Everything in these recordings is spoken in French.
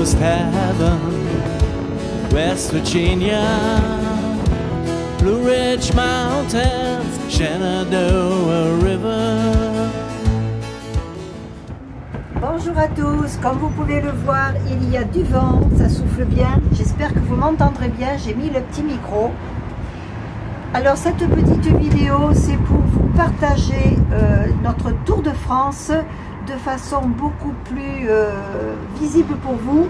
almost heaven. West Virginia, Blue Ridge Mountains, Shenandoah River. Bonjour à tous, comme vous pouvez le voir, il y a du vent, ça souffle bien. J'espère que vous m'entendrez bien, j'ai mis le petit micro. Alors cette petite vidéo, c'est pour vous partager notre tour de France de façon beaucoup plus visible pour vous,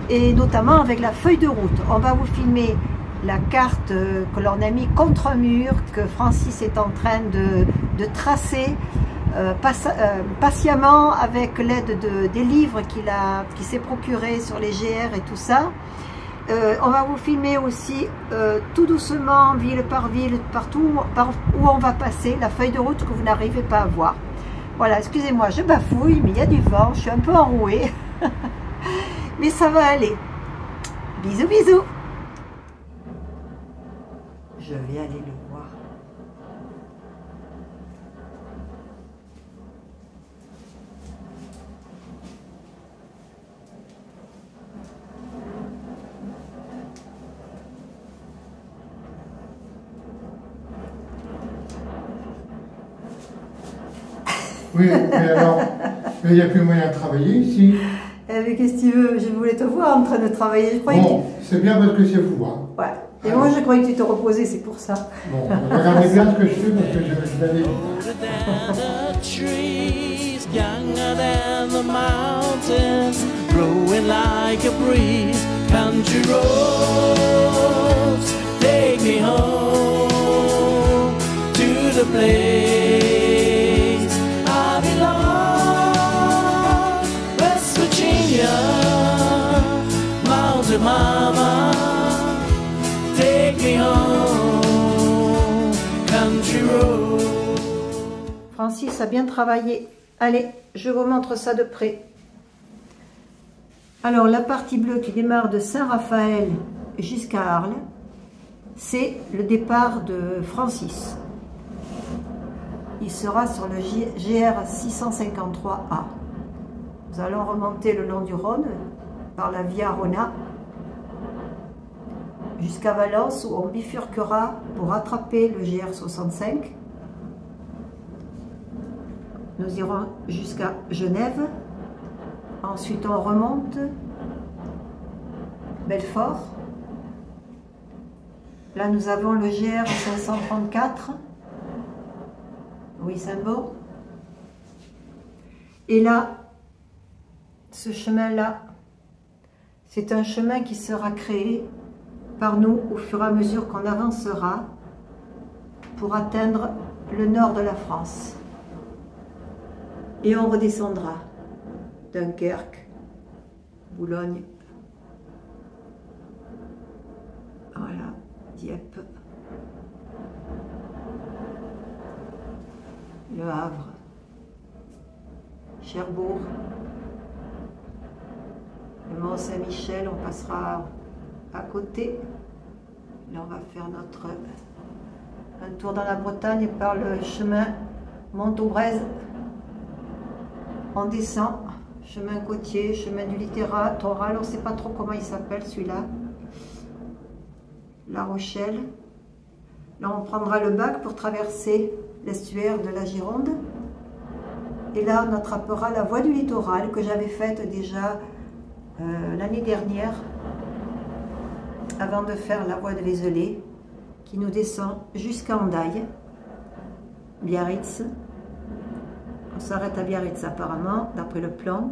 et notamment avec la feuille de route. On va vous filmer la carte que l'on a mis contre un mur, que Francis est en train de tracer patiemment avec l'aide des livres qu'il s'est procuré sur les GR et tout ça. On va vous filmer aussi tout doucement, ville par ville, partout où on va passer, la feuille de route que vous n'arrivez pas à voir. Voilà, excusez-moi, je bafouille, mais il y a du vent, je suis un peu enrouée. Mais ça va aller. Bisous, bisous. Je vais aller le voir. Oui, mais alors, il n'y a plus moyen de travailler ici. Mais qu'est-ce que tu veux? Je voulais te voir en train de travailler. Je croyais bon, c'est bien parce que c'est fou, hein. Ouais. Et alors, moi, je croyais que tu te reposais, c'est pour ça. Bon, regardez bien ce que je fais parce que je l'avais dit. Mama, take me home, country road. Francis a bien travaillé. Allez, je vous montre ça de près. Alors, la partie bleue qui démarre de Saint-Raphaël jusqu'à Arles, c'est le départ de Francis. Il sera sur le GR 653A. Nous allons remonter le long du Rhône par la Via Rona jusqu'à Valence, où on bifurquera pour rattraper le GR 65. Nous irons jusqu'à Genève. Ensuite, on remonte Belfort. Là, nous avons le GR 534, Louis-Saint-Maur. Et là, ce chemin-là, c'est un chemin qui sera créé par nous au fur et à mesure qu'on avancera pour atteindre le nord de la France. Et on redescendra Dunkerque, Boulogne, voilà, Dieppe, Le Havre, Cherbourg, le Mont-Saint-Michel, on passera à côté. Là, on va faire un tour dans la Bretagne par le chemin Montaubraise. On descend, chemin côtier, chemin du littoral, on ne sait pas trop comment il s'appelle celui-là. La Rochelle. Là, on prendra le bac pour traverser l'estuaire de la Gironde. Et là, on attrapera la voie du littoral que j'avais faite déjà l'année dernière, avant de faire la voie de Vézelay, qui nous descend jusqu'à Hendaye, Biarritz. On s'arrête à Biarritz apparemment, d'après le plan.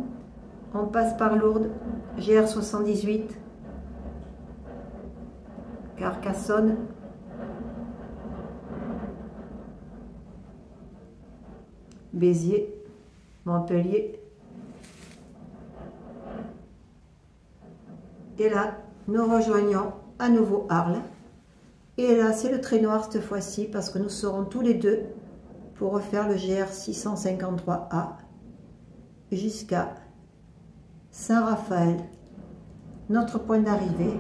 On passe par Lourdes, GR 78, Carcassonne, Béziers, Montpellier. Et là, nous rejoignons à nouveau Arles. Et là, c'est le trait noir cette fois-ci parce que nous serons tous les deux pour refaire le GR 653A jusqu'à Saint-Raphaël, notre point d'arrivée.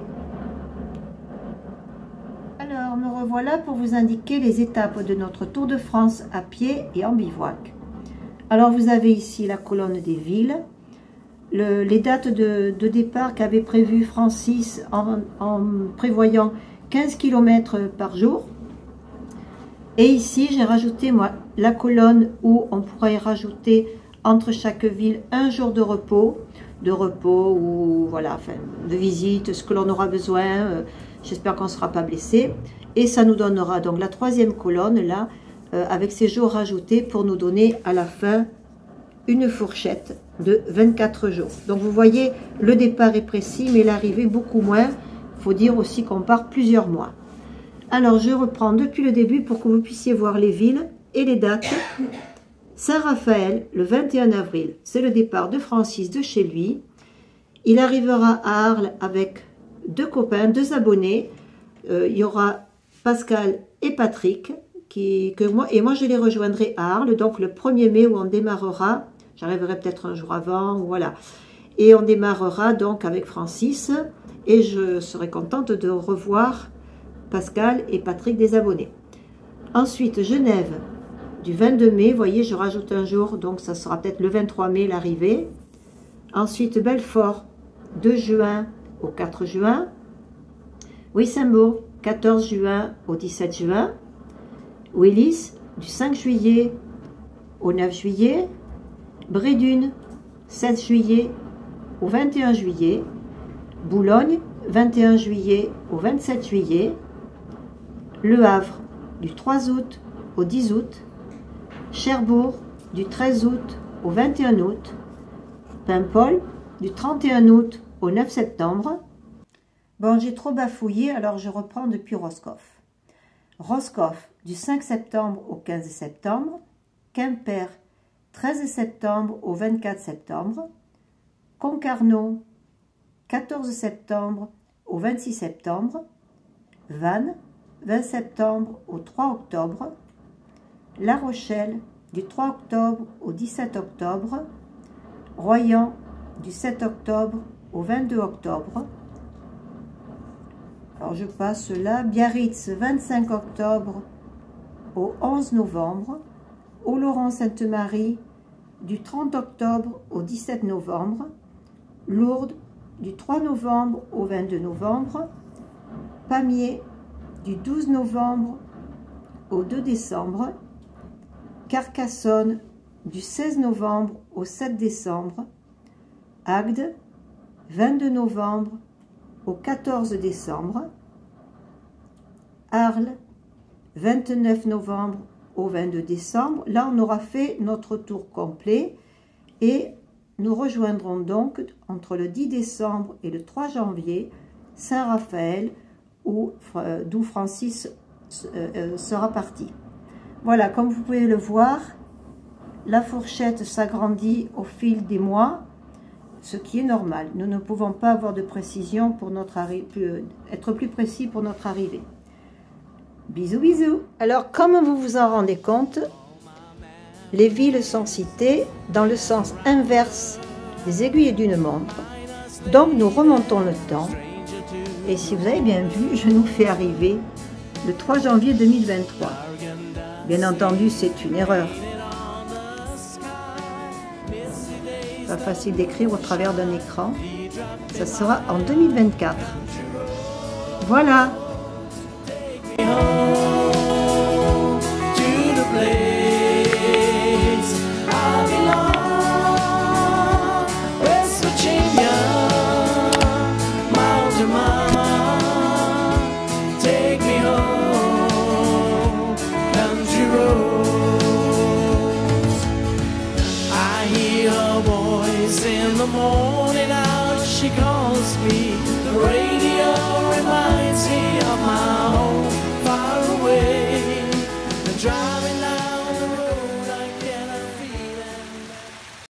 Alors, me revoilà pour vous indiquer les étapes de notre Tour de France à pied et en bivouac. Alors, vous avez ici la colonne des villes. les dates de départ qu'avait prévu Francis en prévoyant 15 km par jour. Et ici, j'ai rajouté moi la colonne où on pourrait rajouter entre chaque ville un jour de repos ou voilà, enfin, de visite, ce que l'on aura besoin. J'espère qu'on ne sera pas blessé. Et ça nous donnera donc la troisième colonne là, avec ces jours rajoutés pour nous donner à la fin une fourchette de 24 jours. Donc vous voyez, le départ est précis, mais l'arrivée beaucoup moins. Il faut dire aussi qu'on part plusieurs mois. Alors je reprends depuis le début pour que vous puissiez voir les villes et les dates. Saint-Raphaël, le 21 avril, c'est le départ de Francis de chez lui. Il arrivera à Arles avec 2 copains, 2 abonnés. Il y aura Pascal et Patrick, moi je les rejoindrai à Arles, donc le 1er mai où on démarrera. J'arriverai peut-être un jour avant, voilà. Et on démarrera donc avec Francis, et je serai contente de revoir Pascal et Patrick des abonnés. Ensuite, Genève, du 22 mai, vous voyez, je rajoute un jour, donc ça sera peut-être le 23 mai l'arrivée. Ensuite, Belfort, 2 juin au 4 juin. Wissembourg, 14 juin au 17 juin. Willis, du 5 juillet au 9 juillet. Brédune, 16 juillet au 21 juillet. Boulogne, 21 juillet au 27 juillet. Le Havre, du 3 août au 10 août. Cherbourg, du 13 août au 21 août. Paimpol, du 31 août au 9 septembre. Bon, j'ai trop bafouillé, alors je reprends depuis Roscoff. Roscoff, du 5 septembre au 15 septembre. Quimper, 13 septembre au 24 septembre. Concarneau, 14 septembre au 26 septembre. Vannes, 20 septembre au 3 octobre. La Rochelle, du 3 octobre au 17 octobre. Royan, du 7 octobre au 22 octobre. Alors je passe là. Biarritz, 25 octobre au 11 novembre. Oloron-Sainte-Marie, du 30 octobre au 17 novembre. Lourdes, du 3 novembre au 22 novembre. Pamiers, du 12 novembre au 2 décembre. Carcassonne, du 16 novembre au 7 décembre. Agde, 22 novembre au 14 décembre. Arles, 29 novembre au 22 décembre. Là, on aura fait notre tour complet et nous rejoindrons donc entre le 10 décembre et le 3 janvier Saint-Raphaël, d'où Francis sera parti. Voilà, comme vous pouvez le voir, la fourchette s'agrandit au fil des mois, ce qui est normal. Nous ne pouvons pas avoir de précision pour être plus précis pour notre arrivée. Bisous, bisous. Alors, comme vous vous en rendez compte, les villes sont citées dans le sens inverse des aiguilles d'une montre. Donc, nous remontons le temps. Et si vous avez bien vu, je nous fais arriver le 3 janvier 2023. Bien entendu, c'est une erreur. Pas facile d'écrire au travers d'un écran. Ça sera en 2024. Voilà. In the morning out she comes.